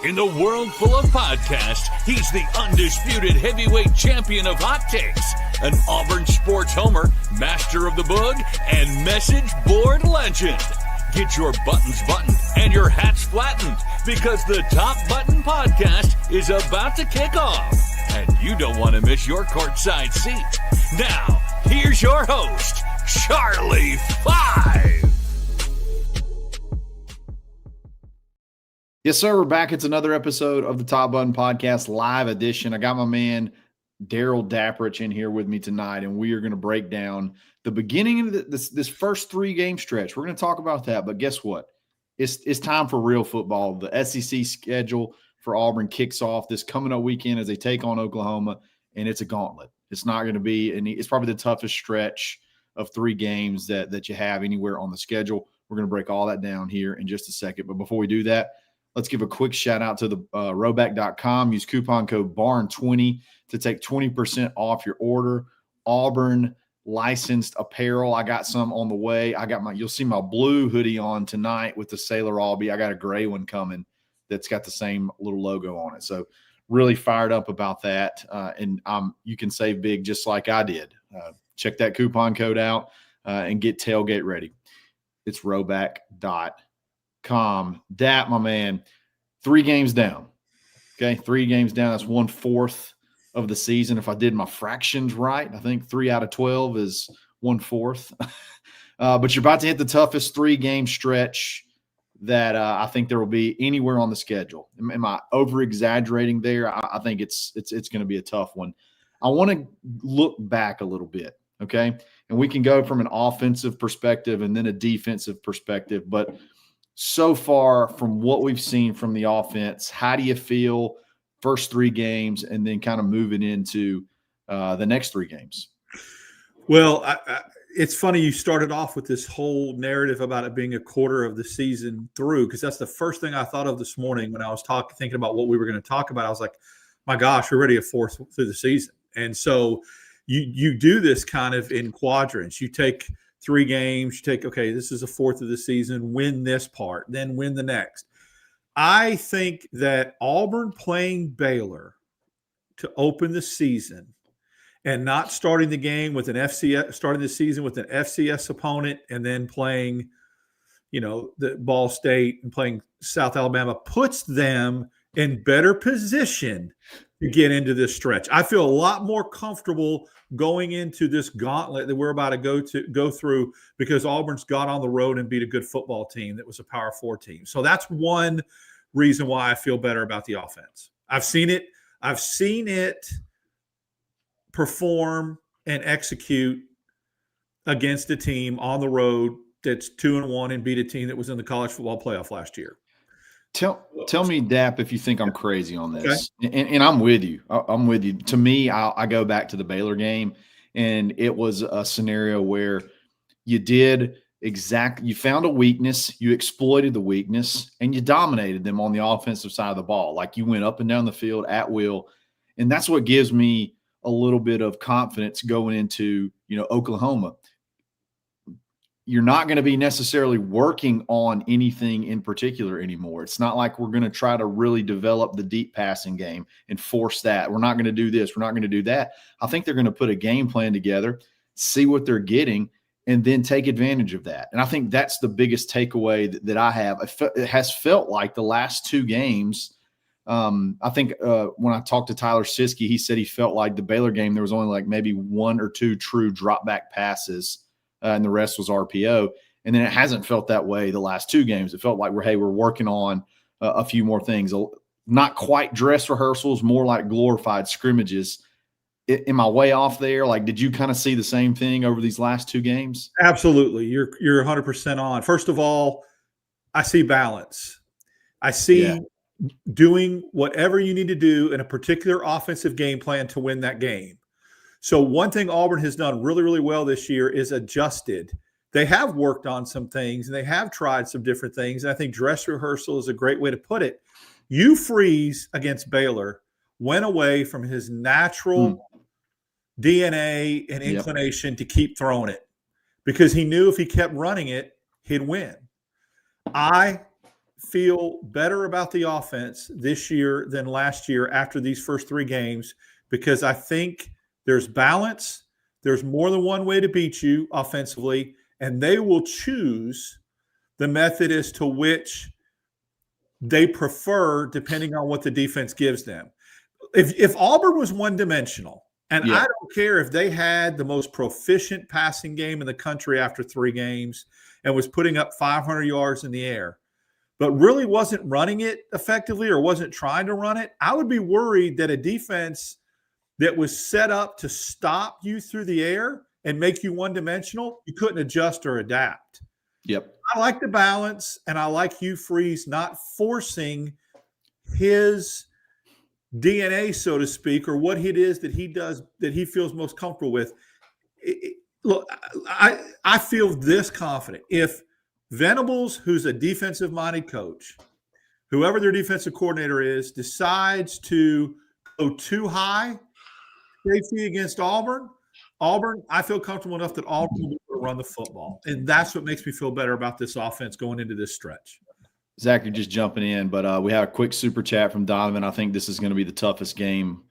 In the world full of podcasts, he's the undisputed heavyweight champion of hot takes, an Auburn sports homer, master of the book, and message board legend. Get your buttons buttoned and your hats flattened because the Top Button Podcast is about to kick off. And you don't want to miss your courtside seat. Now, here's your host, Charlie Five. Yes, sir. We're back. It's another episode of the Top Button Podcast live edition. I got my man Daryl Dapprich in here with me tonight, and we are going to break down the beginning of this first 3-game stretch. We're going to talk about that, but guess what? It's time for real football. The SEC schedule for Auburn kicks off this coming up weekend as they take on Oklahoma, and it's a gauntlet. It's not going to be it's probably the toughest stretch of 3 games that you have anywhere on the schedule. We're going to break all that down here in just a second, but before we do that, let's give a quick shout out to the rowback.com. Use coupon code BARN20 to take 20% off your order. Auburn licensed apparel. I got some on the way. You'll see my blue hoodie on tonight with the Sailor Albee. I got a gray one coming that's got the same little logo on it. So really fired up about that. And you can save big just like I did. Check that coupon code out and get tailgate ready. It's rowback.com. Dap, my man, 3 games down. Okay, 3 games down. That's 1/4 of the season. If I did my fractions right, I think 3 out of 12 is 1/4. But you're about to hit the toughest 3-game stretch that I think there will be anywhere on the schedule. Am I over-exaggerating there? I think it's going to be a tough one. I want to look back a little bit, okay? And we can go from an offensive perspective and then a defensive perspective, but so far from what we've seen from the offense, how do you feel first 3 games and then kind of moving into the next 3 games? Well, it's funny you started off with this whole narrative about it being a quarter of the season through, because that's the first thing I thought of this morning when I was thinking about what we were going to talk about. I was like, my gosh, we're already a fourth through the season. And so you do this kind of in quadrants. You take 3 games, you take, okay, this is a fourth of the season, win this part, then win the next. I think that Auburn playing Baylor to open the season and not starting the game with starting the season with an FCS opponent and then playing, the Ball State and playing South Alabama puts them in better position to get into this stretch. I feel a lot more comfortable going into this gauntlet that we're about to go through because Auburn's got on the road and beat a good football team that was a Power 4 team. So that's one reason why I feel better about the offense. I've seen it perform and execute against a team on the road that's 2-1 and beat a team that was in the college football playoff last year. Tell me, Dap, if you think I'm crazy on this. Okay. And I'm with you. I'm with you. To me, I go back to the Baylor game, and it was a scenario where you found a weakness, you exploited the weakness, and you dominated them on the offensive side of the ball. Like you went up and down the field at will. And that's what gives me a little bit of confidence going into, Oklahoma. You're not going to be necessarily working on anything in particular anymore. It's not like we're going to try to really develop the deep passing game and force that. We're not going to do this. We're not going to do that. I think they're going to put a game plan together, see what they're getting, and then take advantage of that. And I think that's the biggest takeaway that I have. It has felt like the last 2 games. I think when I talked to Tyler Siskey, he said he felt like the Baylor game, there was only like maybe 1 or 2 true drop back passes. And the rest was RPO. And then it hasn't felt that way the last 2 games. It felt like we're working on a few more things. Not quite dress rehearsals, more like glorified scrimmages. Am I way off there? Like, did you kind of see the same thing over these last 2 games? Absolutely. You're 100% on. First of all, I see balance. I see doing whatever you need to do in a particular offensive game plan to win that game. So one thing Auburn has done really, really well this year is adjusted. They have worked on some things and they have tried some different things. And I think dress rehearsal is a great way to put it. Hugh Freeze against Baylor went away from his natural DNA and inclination to keep throwing it because he knew if he kept running it, he'd win. I feel better about the offense this year than last year after these first 3 games because I think there's balance. There's more than one way to beat you offensively, and they will choose the method as to which they prefer depending on what the defense gives them. If Auburn was one-dimensional, and I don't care if they had the most proficient passing game in the country after 3 games and was putting up 500 yards in the air, but really wasn't running it effectively or wasn't trying to run it, I would be worried that a defense that was set up to stop you through the air and make you one-dimensional, you couldn't adjust or adapt. Yep. I like the balance, and I like Hugh Freeze not forcing his DNA, so to speak, or what it is that he does that he feels most comfortable with. Look, I feel this confident. If Venables, who's a defensive-minded coach, whoever their defensive coordinator is, decides to go too high safety against Auburn, I feel comfortable enough that Auburn will be able to run the football. And that's what makes me feel better about this offense going into this stretch. Zach, you're just jumping in, but we have a quick super chat from Donovan. I think this is going to be the toughest game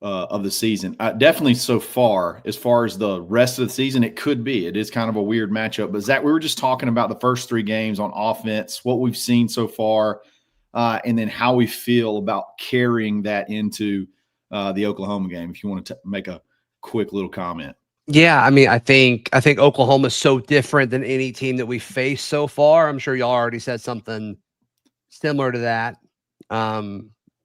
of the season. Definitely so far. As far as the rest of the season, it could be. It is kind of a weird matchup. But, Zach, we were just talking about the first 3 games on offense, what we've seen so far, and then how we feel about carrying that into the Oklahoma game, if you want to make a quick little comment. Yeah, I mean, I think Oklahoma's so different than any team that we faced so far. I'm sure y'all already said something similar to that.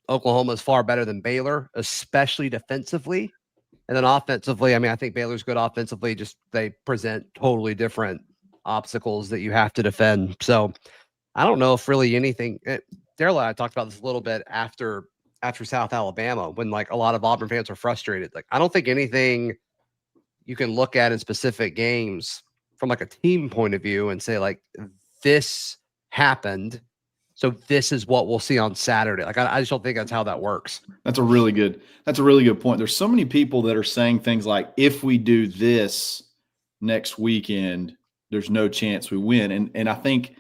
Oklahoma is far better than Baylor, especially defensively. And then offensively, I mean, I think Baylor's good offensively, just they present totally different obstacles that you have to defend. So I don't know if really anything Daryl and I talked about this a little bit after South Alabama, when like a lot of Auburn fans are frustrated. Like, I don't think anything you can look at in specific games from like a team point of view and say like, this happened, so this is what we'll see on Saturday. Like, I just don't think that's how that works. That's a really good point. There's so many people that are saying things like, if we do this next weekend, there's no chance we win. And I think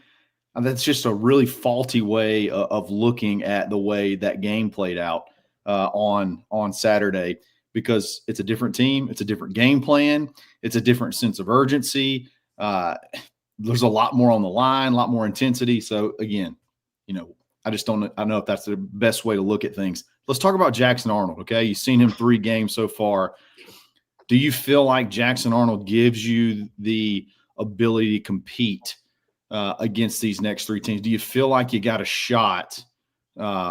that's just a really faulty way of looking at the way that game played out on Saturday, because it's a different team. It's a different game plan. It's a different sense of urgency. There's a lot more on the line, a lot more intensity. So again, I just don't know if that's the best way to look at things. Let's talk about Jackson Arnold. Okay. You've seen him 3 games so far. Do you feel like Jackson Arnold gives you the ability to compete against these next 3 teams? Do you feel like you got a shot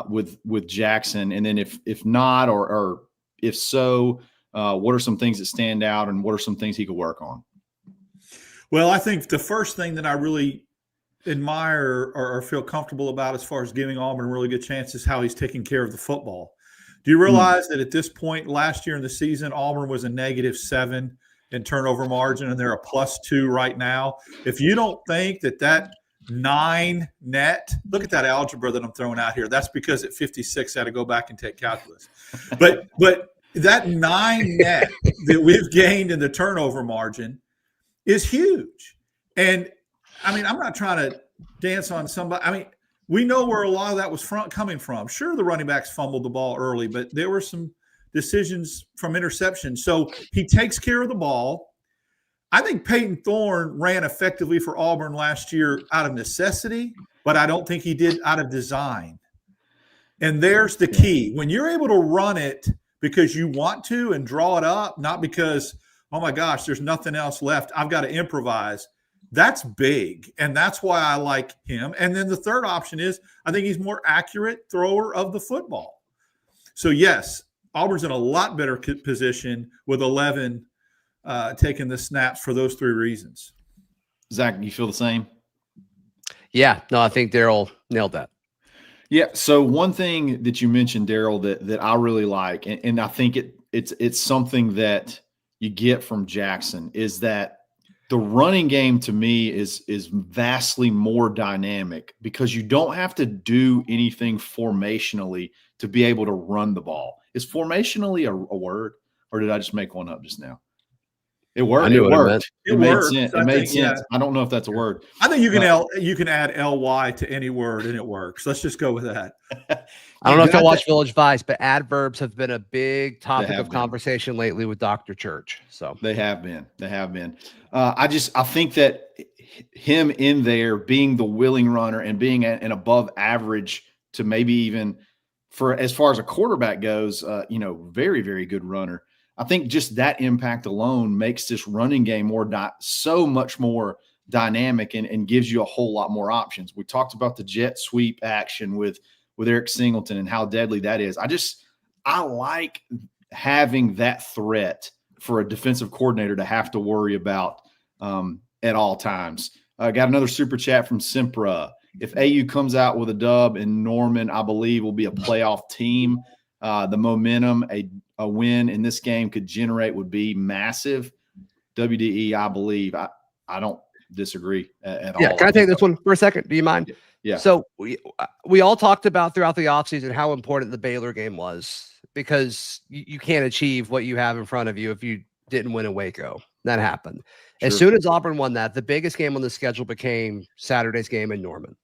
with Jackson? And then if not, or if so, what are some things that stand out, and what are some things he could work on? Well, I think the first thing that I really admire or feel comfortable about as far as giving Auburn a really good chance is how he's taking care of the football. Do you realize that at this point last year in the season, Auburn was a -7 in turnover margin, and they're a +2 right now? If you don't think that 9 net, look at that algebra that I'm throwing out here. That's because at 56 I had to go back and take calculus. But that 9 net that we've gained in the turnover margin is huge. And I mean, I'm not trying to dance on somebody. I mean, we know where a lot of that was coming from. Sure, the running backs fumbled the ball early, but there were some decisions from interception. So he takes care of the ball. I think Peyton Thorne ran effectively for Auburn last year out of necessity, but I don't think he did out of design. And there's the key. When you're able to run it because you want to and draw it up, not because, oh my gosh, there's nothing else left, I've got to improvise, that's big. And that's why I like him. And then the third option is I think he's more accurate thrower of the football. So, yes, Auburn's in a lot better position with 11 taking the snaps for those 3 reasons. Zach, you feel the same? Yeah, no, I think Daryl nailed that. Yeah. So one thing that you mentioned, Daryl, that I really like, and I think it's something that you get from Jackson, is that the running game to me is vastly more dynamic, because you don't have to do anything formationally to be able to run the ball. Is formationally a word, or did I just make one up just now? It worked. I knew It what it worked. meant. It made worked. sense. I It made think, sense. yeah. I don't know if that's a word. I think you can add ly to any word and it works. Let's just go with that. I don't know if y'all watch Village Vice, but adverbs have been a big topic of been. conversation lately with Dr. Church. So They have been. I think that him in there being the willing runner and being an above average to maybe even for as far as a quarterback goes, very, very good runner. I think just that impact alone makes this running game so much more dynamic and gives you a whole lot more options. We talked about the jet sweep action with Eric Singleton and how deadly that is. I like having that threat for a defensive coordinator to have to worry about at all times. Got another super chat from Simpra. If AU comes out with a dub in Norman, I believe will be a playoff team. The momentum a win in this game could generate would be massive. WDE, I believe. I don't disagree at all. Yeah, can I take this one for a second? Do you mind? Yeah. So we all talked about throughout the offseason how important the Baylor game was because you can't achieve what you have in front of you if you didn't win in Waco. That happened. Sure. As soon as Auburn won that, the biggest game on the schedule became Saturday's game in Norman.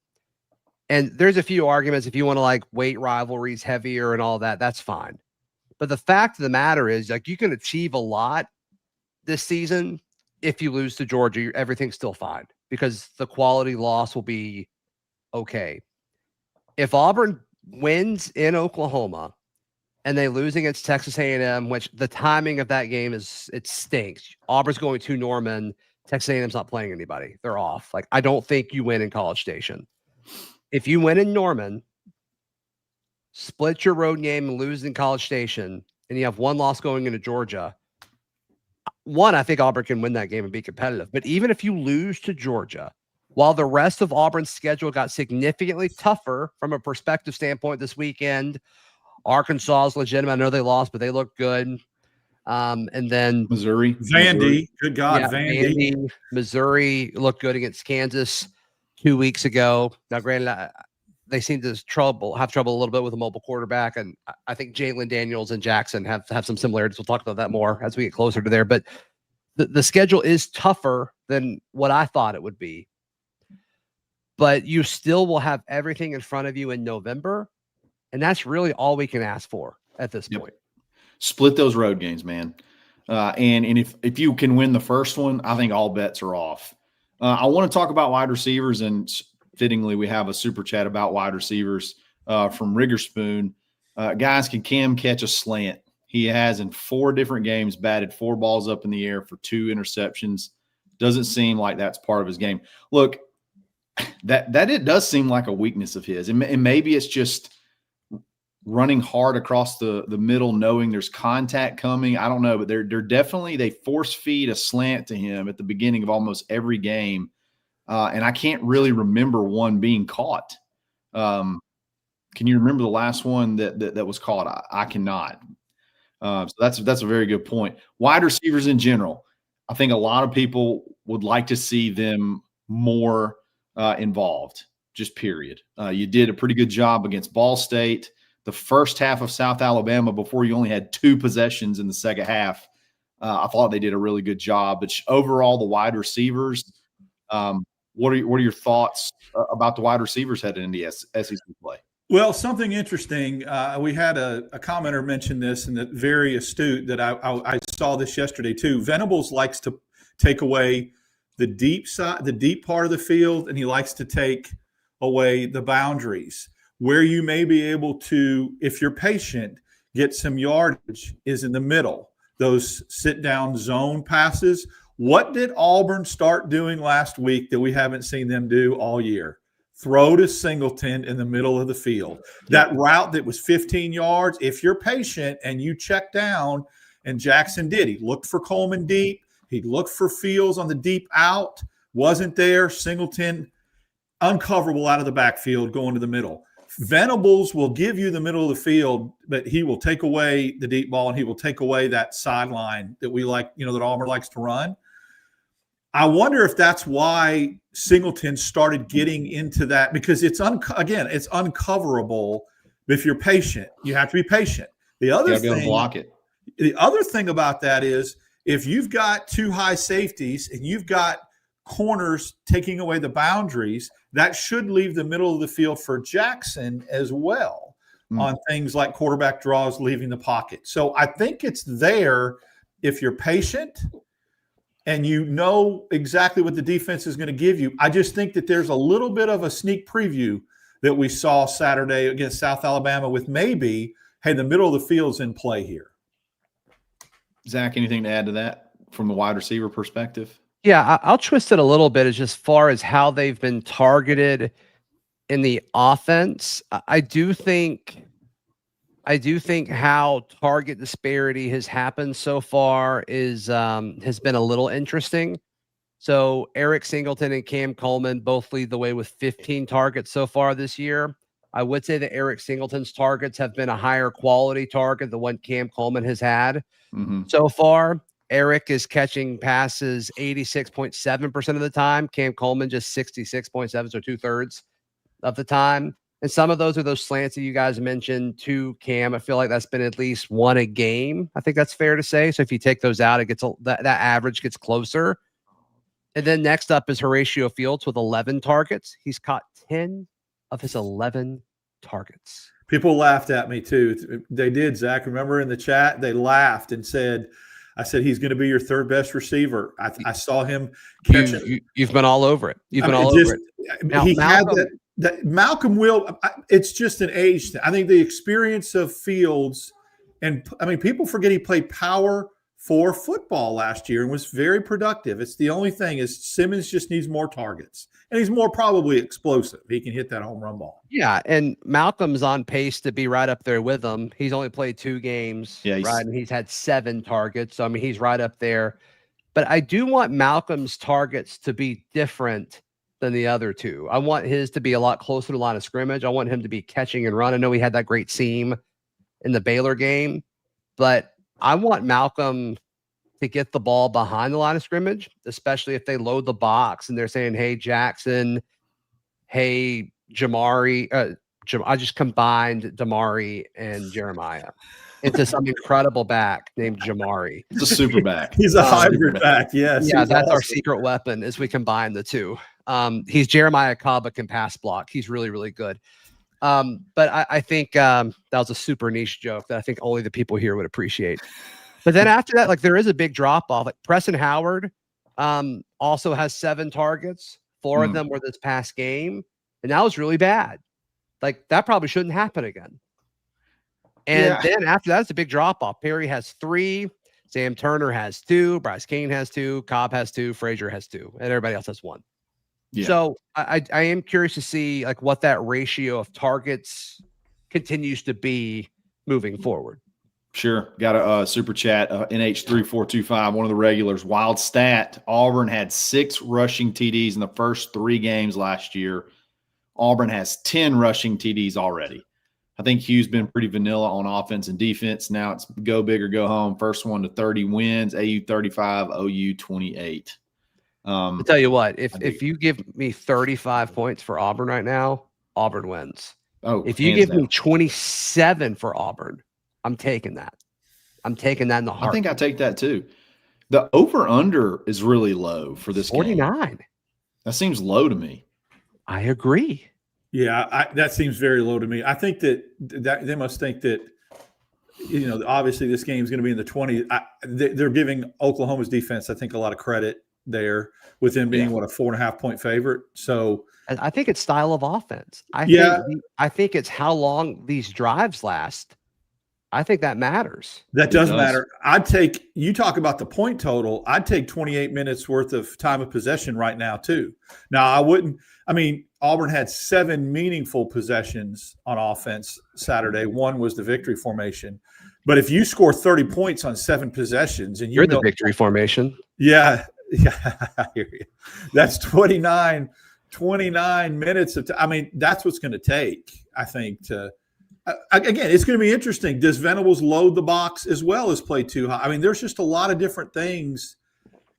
And there's a few arguments if you want to weight rivalries heavier and all that, that's fine. But the fact of the matter is you can achieve a lot this season. If you lose to Georgia, everything's still fine because the quality loss will be okay. If Auburn wins in Oklahoma and they lose against Texas A&M, which the timing of that game it stinks. Auburn's going to Norman. Texas A&M's not playing anybody. They're off. I don't think you win in College Station. If you win in Norman, split your road game and lose in College Station, and you have one loss going into Georgia, I think Auburn can win that game and be competitive. But even if you lose to Georgia, while the rest of Auburn's schedule got significantly tougher from a perspective standpoint this weekend, Arkansas is legitimate. I know they lost, but they look good. And then Missouri. Vandy. Good God, yeah, Vandy. Missouri looked good against Kansas 2 weeks ago. Now, granted, they seem to have trouble a little bit with a mobile quarterback, and I think Jalen Daniels and Jackson have some similarities. We'll talk about that more as we get closer to there. But the schedule is tougher than what I thought it would be. But you still will have everything in front of you in November, and that's really all we can ask for at this point. Split those road games, man. And if you can win the first one, I think all bets are off. I want to talk about wide receivers, and fittingly, we have a super chat about wide receivers from Riggerspoon. Guys, can Cam catch a slant? He has in 4 different games batted 4 balls up in the air for 2 interceptions. Doesn't seem like that's part of his game. Look, that it does seem like a weakness of his, and maybe it's just running hard across the middle, knowing there's contact coming. I don't know, but they're definitely, they force feed a slant to him at the beginning of almost every game. And I can't really remember one being caught. Can you remember the last one that was caught? I cannot. So that's a very good point. Wide receivers in general, I think a lot of people would like to see them more involved, just period. You did a pretty good job against Ball State. The first half of South Alabama, before you only had 2 possessions in the second half, I thought they did a really good job. But overall, the wide receivers, what are your thoughts about the wide receivers heading into SEC play? Well, something interesting. We had a commenter mention this, and that very astute that I saw this yesterday too. Venables likes to take away the deep side, the deep part of the field, and he likes to take away the boundaries. Where you may be able to, if you're patient, get some yardage is in the middle. Those sit-down zone passes. What did Auburn start doing last week that we haven't seen them do all year? Throw to Singleton in the middle of the field. That route that was 15 yards, if you're patient and you check down, and Jackson did. He looked for Coleman deep. He looked for Fields on the deep out. Wasn't there. Singleton uncoverable out of the backfield going to the middle. Venables will give you the middle of the field, but he will take away the deep ball and he will take away that sideline that we like, that Auburn likes to run. I wonder if that's why Singleton started getting into that, because it's uncoverable. If you're patient, you have to be patient. The other thing, block it. The other thing about that is if you've got two high safeties and you've got corners taking away the boundaries, that should leave the middle of the field for Jackson as well on things like quarterback draws, leaving the pocket. So I think it's there if you're patient and you know exactly what the defense is going to give you. I just think that there's a little bit of a sneak preview that we saw Saturday against South Alabama with maybe, hey, the middle of the field's in play here. Zach, anything to add to that from the wide receiver perspective? Yeah, I'll twist it a little bit as far as how they've been targeted in the offense. I do think how target disparity has happened so far is has been a little interesting. So Eric Singleton and Cam Coleman both lead the way with 15 targets so far this year. I would say that Eric Singleton's targets have been a higher quality target than what Cam Coleman has had so far. Eric is catching passes 86.7% of the time. Cam Coleman just 66.7, so 2/3 of the time. And some of those are those slants that you guys mentioned to Cam. I feel like that's been at least one a game. I think that's fair to say. So if you take those out, it gets that average gets closer. And then next up is Horatio Fields with 11 targets. He's caught 10 of his 11 targets. People laughed at me too. They did, Zach. Remember in the chat, they laughed and said, I said, he's going to be your third best receiver. I saw him catch it. You've been all over it. You've been all over it. Now, he Malcolm, had that Malcolm will. It's just an age thing. I think the experience of Fields, and I mean, people forget he played power for football last year and was very productive. It's the only thing is Simmons just needs more targets, and he's more probably explosive. He can hit that home run ball. Yeah, and Malcolm's on pace to be right up there with him. He's only played 2 games, right? And he's had 7 targets. So, I mean, he's right up there. But I do want Malcolm's targets to be different than the other two. I want his to be a lot closer to the line of scrimmage. I want him to be catching and run. I know he had that great seam in the Baylor game, but I want Malcolm to get the ball behind the line of scrimmage, especially if they load the box and they're saying, hey, Jackson, hey, Jamari. I just combined Damari and Jeremiah into some incredible back named Jamari. It's a super back. He's a hybrid back. Yes. Yeah, that's awesome. Our secret weapon as we combine the two. He's Jeremiah Cobb, but can pass block. He's really, really good. But I think that was a super niche joke that I think only the people here would appreciate. But then after that, like there is a big drop off. Like Preston Howard also has 7 targets. 4 of them were this past game. And that was really bad. Like that probably shouldn't happen again. And then after that, it's a big drop off. Perry has 3. Sam Turner has 2. Bryce Kane has 2. Cobb has 2. Frazier has 2. And everybody else has 1. Yeah. So I am curious to see like what that ratio of targets continues to be moving forward. Sure. Got a super chat, NH3425, one of the regulars. Wild stat, Auburn had 6 rushing TDs in the first 3 games last year. Auburn has 10 rushing TDs already. I think Hugh's been pretty vanilla on offense and defense. Now it's go big or go home. First one to 30 wins, AU 35, OU 28. I'll tell you what, if you give me 35 points for Auburn right now, Auburn wins. Oh, if you give me 27 for Auburn, I'm taking that. I'm taking that in the heart. I think I take that too. The over-under is really low for this 49. game. That seems low to me. I agree. Yeah, that seems very low to me. I think that they must think that, you know, obviously this game is going to be in the 20s. They're giving Oklahoma's defense, I think, a lot of credit there with them being, a 4.5-point favorite. So I think it's style of offense. I think it's how long these drives last. I think that matters. That does matter. You talk about the point total, I'd take 28 minutes worth of time of possession right now too. Now Auburn had 7 meaningful possessions on offense Saturday. 1 was the victory formation. But if you score 30 points on 7 possessions and you're the victory formation. Yeah, I hear you. That's 29 minutes of that's what's going to take, I think, to again, it's going to be interesting. Does Venables load the box as well as play too high? I mean, there's just a lot of different things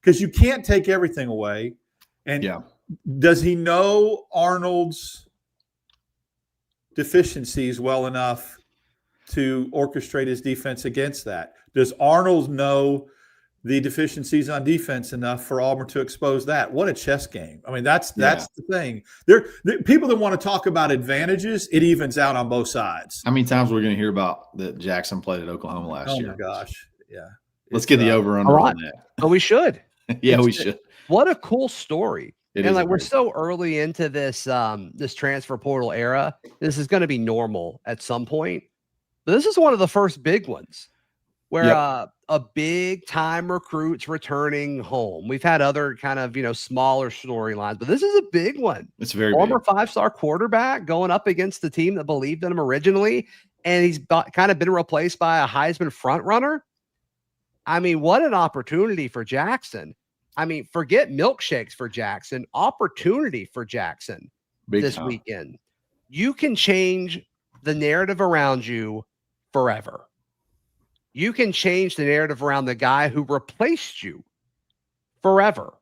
because you can't take everything away. And does he know Arnold's deficiencies well enough to orchestrate his defense against that? Does Arnold know the deficiencies on defense enough for Auburn to expose that. What a chess game. I mean, that's the thing. There people that want to talk about advantages, it evens out on both sides. How many times we're going to hear about that Jackson played at Oklahoma last year? Oh, my gosh. Yeah. Let's get the over-under on that. But we should. Yeah, we should. What a cool story. And like, we're so early into this this transfer portal era. This is going to be normal at some point. But this is one of the first big ones where a big time recruit's returning home. We've had other kind of, smaller storylines, but this is a big one. It's very former big. 5-star quarterback going up against the team that believed in him originally, and he's kind of been replaced by a Heisman front runner. I mean, what an opportunity for Jackson. I mean, forget milkshakes for Jackson, opportunity for Jackson this weekend. You can change the narrative around you forever. You can change the narrative around the guy who replaced you forever.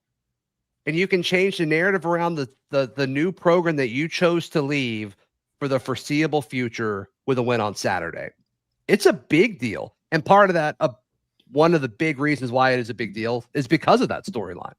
And you can change the narrative around the new program that you chose to leave for the foreseeable future with a win on Saturday. It's a big deal. And part of that, one of the big reasons why it is a big deal is because of that storyline.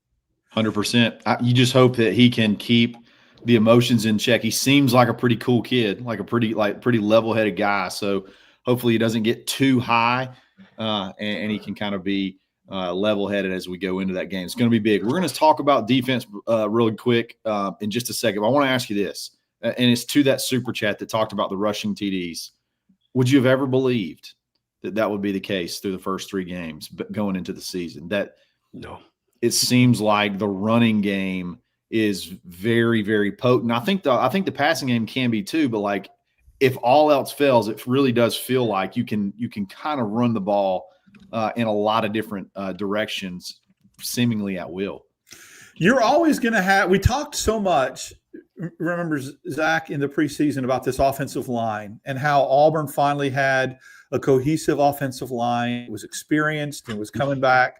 100%. You just hope that he can keep the emotions in check. He seems like a pretty cool kid, like a pretty level-headed guy. So hopefully he doesn't get too high, and he can kind of be level-headed as we go into that game. It's going to be big. We're going to talk about defense really quick in just a second. But I want to ask you this, and it's to that super chat that talked about the rushing TDs. Would you have ever believed that would be the case through the first 3 games going into the season? No. It seems like the running game is very, very potent. I think the passing game can be too, but like, if all else fails, it really does feel like you can kind of run the ball in a lot of different directions, seemingly at will. You're always going to have – we talked so much, remember, Zach, in the preseason about this offensive line and how Auburn finally had a cohesive offensive line. It was experienced and was coming back.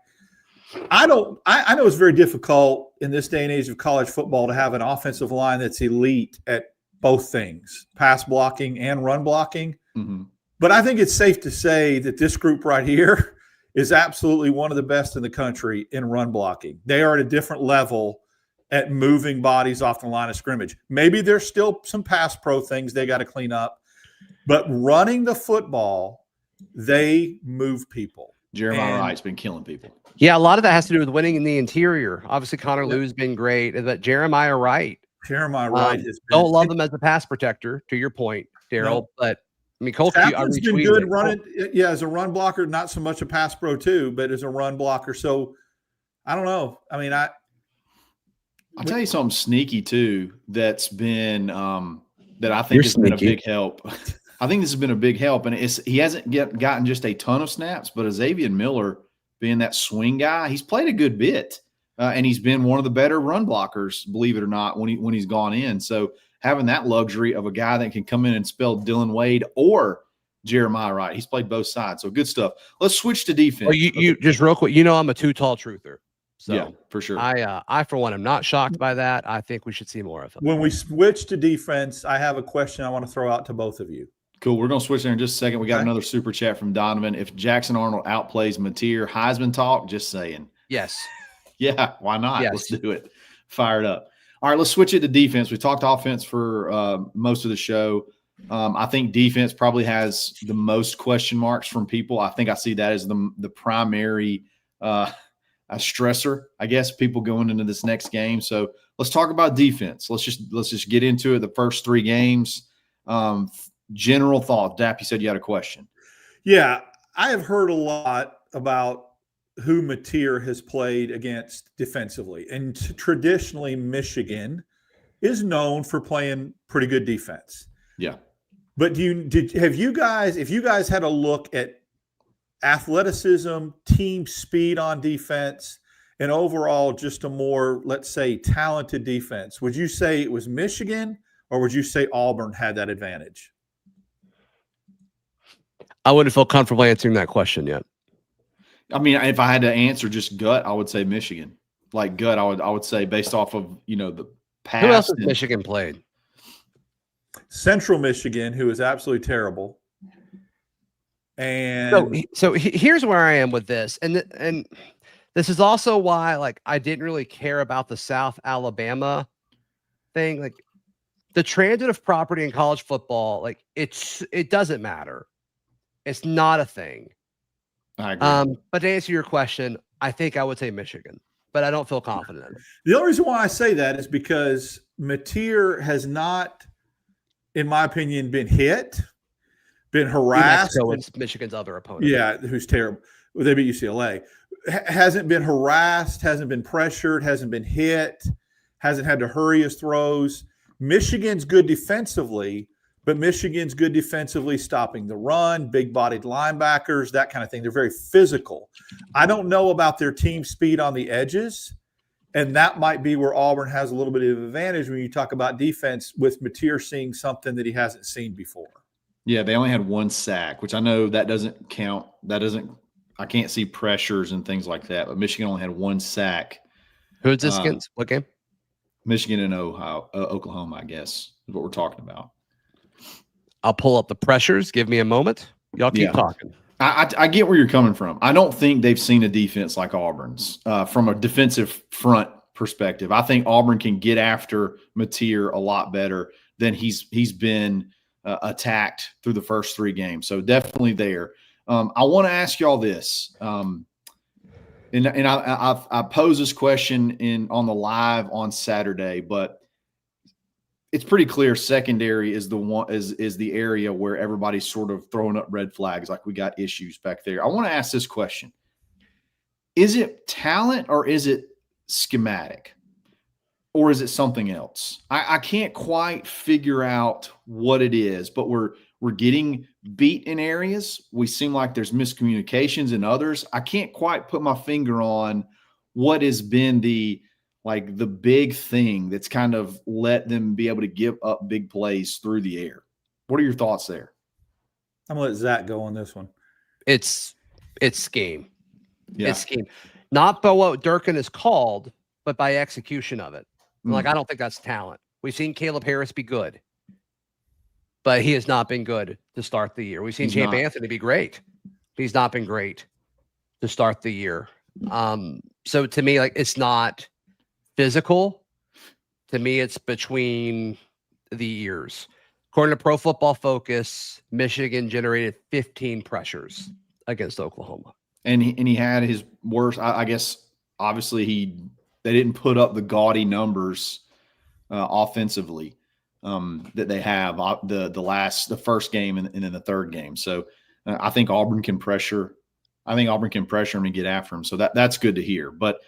I know it's very difficult in this day and age of college football to have an offensive line that's elite at both things, pass blocking and run blocking. Mm-hmm. But I think it's safe to say that this group right here is absolutely one of the best in the country in run blocking. They are at a different level at moving bodies off the line of scrimmage. Maybe there's still some pass pro things they got to clean up, but running the football, they move people. Jeremiah Wright's been killing people. Yeah, a lot of that has to do with winning in the interior. Obviously, Connor Lew's been great. But Jeremiah Wright has been, don't love him as a pass protector, to your point, Daryl. No. But I mean, Colts has been good running. Yeah, as a run blocker, not so much a pass pro too, but as a run blocker. So I don't know. I mean, I'll tell you something sneaky too. That's been that I think has been a big help. I think this has been a big help, and he hasn't gotten just a ton of snaps, but Xavier Miller being that swing guy, he's played a good bit, and he's been one of the better run blockers, believe it or not, when he's gone in. So having that luxury of a guy that can come in and spell Dylan Wade or Jeremiah Wright, he's played both sides. So good stuff. Let's switch to defense. Well, you just real quick, I'm a too tall truther. So yeah, for sure. I for one am not shocked by that. I think we should see more of him. When we switch to defense, I have a question I want to throw out to both of you. Cool. We're going to switch there in just a second. We got another super chat from Donovan. If Jackson Arnold outplays Mateer, Heisman talk, just saying. Yes. Yeah, why not? Yes. Let's do it. Fire it up. All right, let's switch it to defense. We talked offense for most of the show. I think defense probably has the most question marks from people. I think I see that as the primary stressor, I guess, people going into this next game. So let's talk about defense. Let's just get into it. The first 3 games. General thought. Dap, you said you had a question. Yeah, I have heard a lot about who Mateer has played against defensively. And traditionally, Michigan is known for playing pretty good defense. Yeah. But if you guys had a look at athleticism, team speed on defense, and overall just a more, let's say, talented defense, would you say it was Michigan or would you say Auburn had that advantage? I wouldn't feel comfortable answering that question yet. I mean, if I had to answer just gut, I would say Michigan. Like gut, I would say based off of the past. Who else has Michigan played? Central Michigan, who is absolutely terrible. And so here's where I am with this, and This is also why, like, I didn't really care about the South Alabama thing. Like, the transitive property in college football, like, it doesn't matter. It's not a thing. I agree. But to answer your question, I think I would say Michigan, but I don't feel confident in it. The only reason why I say that is because Mateer has not, in my opinion, been hit, been harassed. New Mexico is Michigan's other opponent. Yeah, who's terrible. Well, they beat UCLA. Hasn't been harassed, hasn't been pressured, hasn't been hit, hasn't had to hurry his throws. Michigan's good defensively, but Michigan's good defensively stopping the run, big-bodied linebackers, that kind of thing. They're very physical. I don't know about their team speed on the edges, and that might be where Auburn has a little bit of advantage when you talk about defense with Mateer seeing something that he hasn't seen before. Yeah, they only had 1 sack, which I know that doesn't count. I can't see pressures and things like that, but Michigan only had 1 sack. Who's this against? What game? Michigan and Oklahoma, I guess, is what we're talking about. I'll pull up the pressures. Give me a moment. Y'all keep talking. I get where you're coming from. I don't think they've seen a defense like Auburn's from a defensive front perspective. I think Auburn can get after Mateer a lot better than he's been attacked through the first 3 games. So definitely there. I want to ask y'all this, and I posed this question on the live on Saturday, but it's pretty clear secondary is the area where everybody's sort of throwing up red flags, like we got issues back there. I want to ask this question: is it talent or is it schematic? Or is it something else? I can't quite figure out what it is, but we're getting beat in areas. We seem like there's miscommunications in others. I can't quite put my finger on what has been the big thing that's kind of let them be able to give up big plays through the air. What are your thoughts there? I'm going to let Zach go on this one. It's scheme. Yeah. It's scheme. Not by what Durkin is called, but by execution of it. Like, I don't think that's talent. We've seen Caleb Harris be good, but he has not been good to start the year. We've seen Champ Anthony be great. He's not been great to start the year. So to me, like, it's not physical. To me, it's between the ears. According to Pro Football Focus, Michigan generated 15 pressures against Oklahoma. And he had his worst, I guess, obviously they didn't put up the gaudy numbers offensively that they have the first game and then the third game. So I think Auburn can pressure. I think Auburn can pressure him and get after him. So that's good to hear. But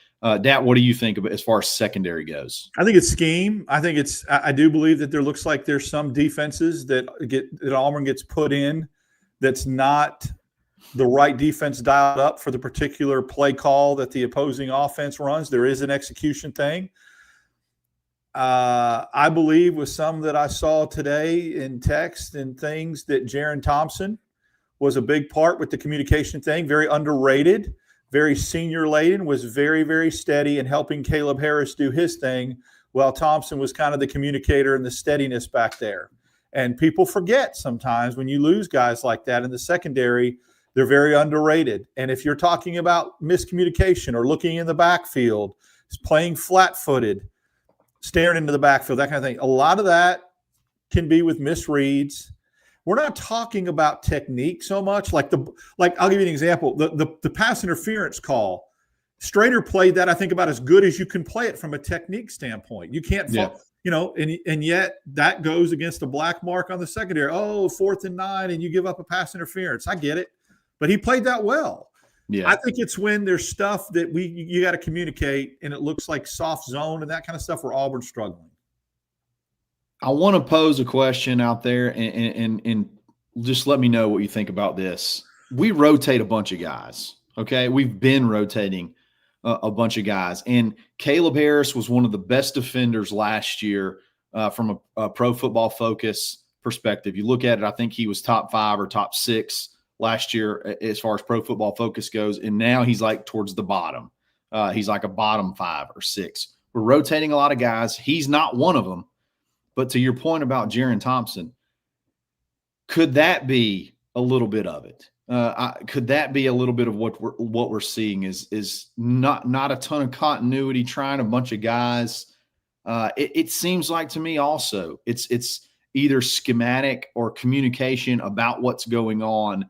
Dat, what do you think of it as far as secondary goes? I think it's scheme. I do believe that there looks like there's some defenses that Auburn gets put in that's not the right defense dialed up for the particular play call that the opposing offense runs. There is an execution thing. I believe with some that I saw today in text and things that Jaron Thompson was a big part with the communication thing, very underrated, very senior laden, was very, very steady in helping Caleb Harris do his thing, while Thompson was kind of the communicator and the steadiness back there. And people forget sometimes when you lose guys like that in the secondary, they're very underrated. And if you're talking about miscommunication or looking in the backfield, playing flat-footed, staring into the backfield, that kind of thing, a lot of that can be with misreads. We're not talking about technique so much. Like I'll give you an example. The pass interference call, Strader played that, I think, about as good as you can play it from a technique standpoint. You can't, and yet that goes against a black mark on the secondary. Oh, 4th and 9, and you give up a pass interference. I get it. But he played that well. Yeah. I think it's when there's stuff that you got to communicate, and it looks like soft zone and that kind of stuff where Auburn's struggling. I want to pose a question out there and just let me know what you think about this. We rotate a bunch of guys, okay? We've been rotating a bunch of guys. And Caleb Harris was one of the best defenders last year from a Pro Football Focus perspective. You look at it, I think he was top 5 or top 6 last year as far as Pro Football Focus goes, and now he's like towards the bottom. He's like a bottom 5 or 6. We're rotating a lot of guys. He's not one of them. But to your point about Jaron Thompson, could that be a little bit of it? Could that be a little bit of what we're seeing? Is not a ton of continuity, trying a bunch of guys. It seems like to me also it's either schematic or communication about what's going on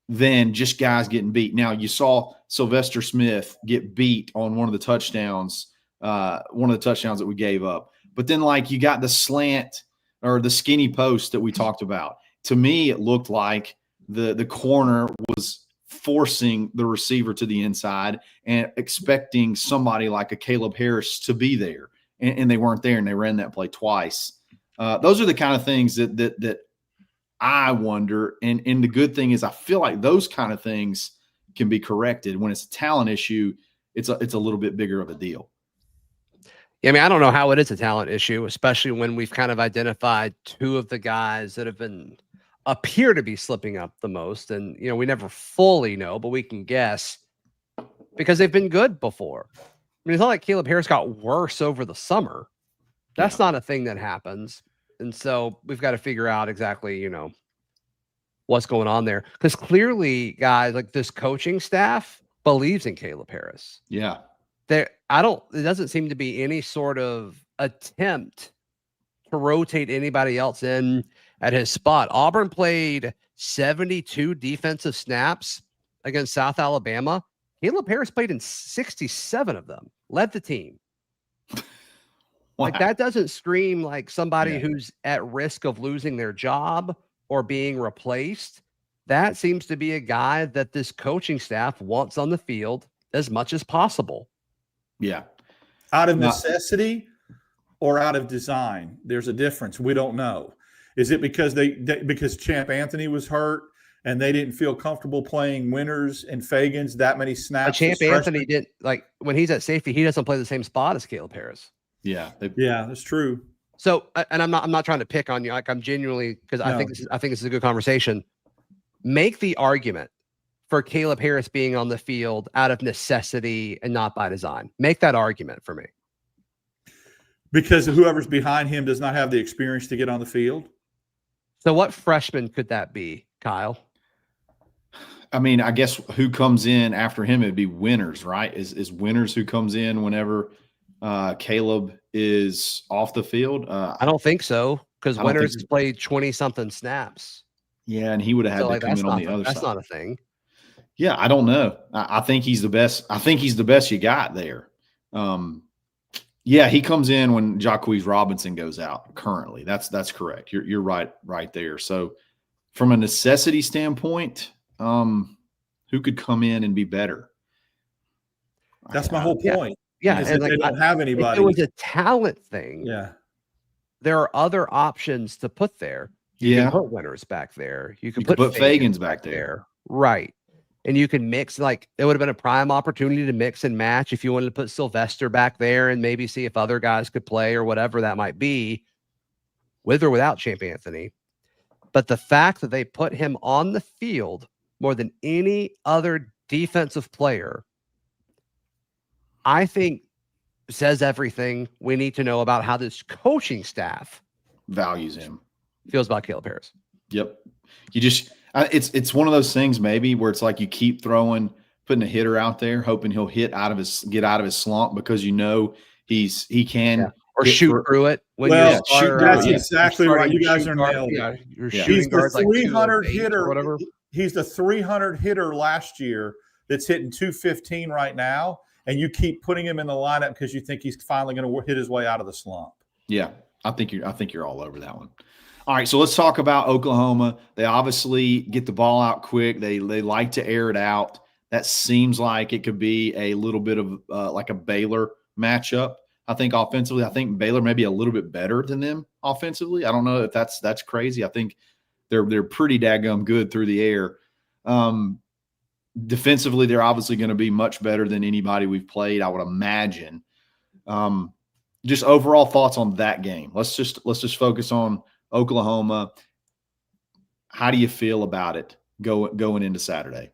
than just guys getting beat. Now you saw Sylvester Smith get beat on one of the touchdowns that we gave up. But then like you got the slant or the skinny post that we talked about. To me, it looked like the corner was forcing the receiver to the inside and expecting somebody like a Caleb Harris to be there. And they weren't there, and they ran that play twice. Those are the kind of things that I wonder. And the good thing is I feel like those kind of things can be corrected. When it's a talent issue, it's a little bit bigger of a deal. Yeah, I mean, I don't know how it is a talent issue, especially when we've kind of identified two of the guys that appear to be slipping up the most. And, we never fully know, but we can guess because they've been good before. I mean, it's not like Caleb Harris got worse over the summer. That's not a thing that happens. And so we've got to figure out exactly, what's going on there. Because clearly, guys, like this coaching staff believes in Caleb Harris. Yeah. There doesn't seem to be any sort of attempt to rotate anybody else in at his spot. Auburn played 72 defensive snaps against South Alabama. Caleb Harris played in 67 of them, led the team. Wow. Like that doesn't scream like somebody who's at risk of losing their job or being replaced. That seems to be a guy that this coaching staff wants on the field as much as possible. Yeah. Out of necessity or out of design? There's a difference. We don't know. Is it because because Champ Anthony was hurt and they didn't feel comfortable playing Winters and Fagans that many snaps? But Champ Anthony didn't, like, when he's at safety, he doesn't play the same spot as Caleb Harris. Yeah. Yeah, that's true. So, and I'm not trying to pick on you. Like, I'm genuinely, because I think this is a good conversation. Make the argument for Caleb Harris being on the field out of necessity and not by design. Make that argument for me. Because whoever's behind him does not have the experience to get on the field. So what freshman could that be, Kyle? I mean, I guess who comes in after him, it'd be Winters, right? Is Winters who comes in whenever Caleb is off the field? I don't think so, because Winters has played 20-something snaps. Yeah, and he would have had to come in on the other side. That's not a thing. Yeah, I don't know. I think he's the best. I think he's the best you got there. Yeah, he comes in when Jacquizz Robinson goes out currently. That's correct. You're right there. So from a necessity standpoint, who could come in and be better? That's my whole point. Yeah, and they don't have anybody. If it was a talent thing. Yeah, there are other options to put there. You can put Winters back there. You can put Fagans back there. Right. And you can mix, like, it would have been a prime opportunity to mix and match if you wanted to put Sylvester back there and maybe see if other guys could play or whatever that might be, with or without Champ Anthony. But the fact that they put him on the field more than any other defensive player, I think says everything we need to know about how this coaching staff values him, feels about Caleb Harris. Yep. You just it's one of those things maybe where it's like you keep putting a hitter out there, hoping he'll get out of his slump because he can or shoot through it. When that's exactly right. You guys are nailed. He's the 300 hitter. Whatever. He's the 300 hitter last year that's hitting 215 right now, and you keep putting him in the lineup because you think he's finally going to hit his way out of the slump. Yeah, I think you're all over that one. All right, so let's talk about Oklahoma. They obviously get the ball out quick. They like to air it out. That seems like it could be a little bit of like a Baylor matchup. I think offensively, I think Baylor may be a little bit better than them offensively. I don't know if that's crazy. I think they're pretty daggum good through the air. Defensively, they're obviously going to be much better than anybody we've played, I would imagine. Just overall thoughts on that game. Let's just focus on Oklahoma. How do you feel about it going into Saturday?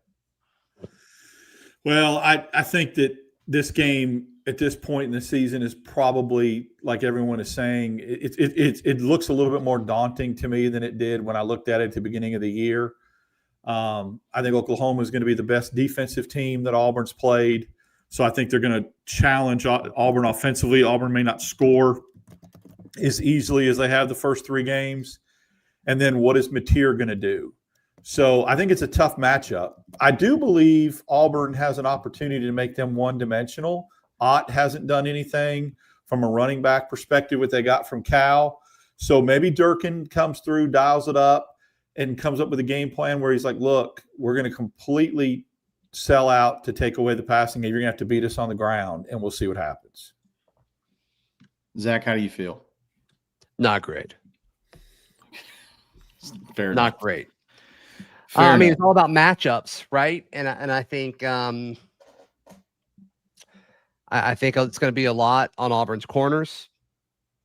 Well, I think that this game at this point in the season is probably, like everyone is saying, it looks a little bit more daunting to me than it did when I looked at it at the beginning of the year. I think Oklahoma is going to be the best defensive team that Auburn's played. So I think they're going to challenge Auburn offensively. Auburn may not score as easily as they have the first 3 games. And then what is Mateer going to do? So I think it's a tough matchup. I do believe Auburn has an opportunity to make them one-dimensional. Ott hasn't done anything from a running back perspective what they got from Cal. So maybe Durkin comes through, dials it up, and comes up with a game plan where he's like, look, we're going to completely sell out to take away the passing game. You're going to have to beat us on the ground, and we'll see what happens. Zach, how do you feel? Not great. Fair enough. Not great. Fair I mean, enough. it's all about matchups, right? And I think I think it's going to be a lot on Auburn's corners.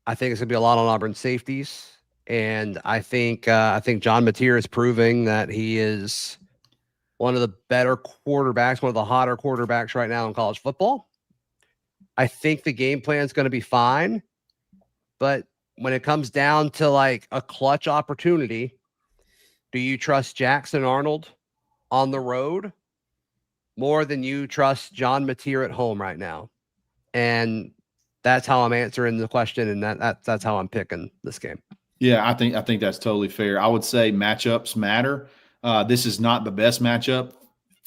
I think it's going to be a lot on Auburn's safeties, and I think John Mateer is proving that he is one of the better quarterbacks, one of the hotter quarterbacks right now in college football. I think the game plan is going to be fine, but when it comes down to like a clutch opportunity, do you trust Jackson Arnold on the road more than you trust John Mateer at home right now? And that's how I'm answering the question, and that's how I'm picking this game. Yeah, I think that's totally fair. I would say matchups matter. This is not the best matchup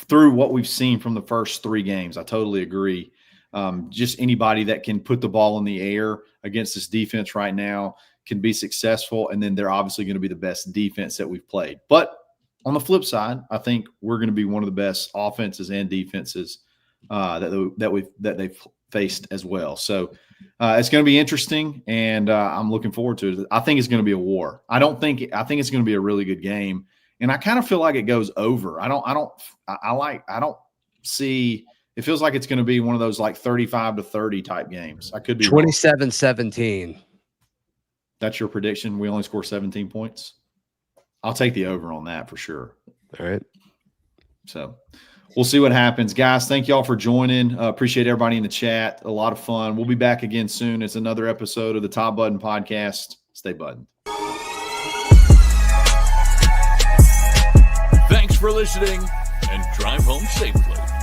through what we've seen from the first 3 games. I totally agree. Just anybody that can put the ball in the air against this defense right now can be successful, and then they're obviously going to be the best defense that we've played. But on the flip side, I think we're going to be one of the best offenses and defenses that they've faced as well. So it's going to be interesting, and I'm looking forward to it. I think it's going to be a war. I think it's going to be a really good game, and I kind of feel like it goes over. I don't see. It feels like it's going to be one of those like 35-30 type games. I could be 27-17. That's your prediction? We only score 17 points? I'll take the over on that for sure. All right. So we'll see what happens. Guys, thank you all for joining. Appreciate everybody in the chat. A lot of fun. We'll be back again soon. It's another episode of the Top Button Podcast. Stay buttoned. Thanks for listening, and drive home safely.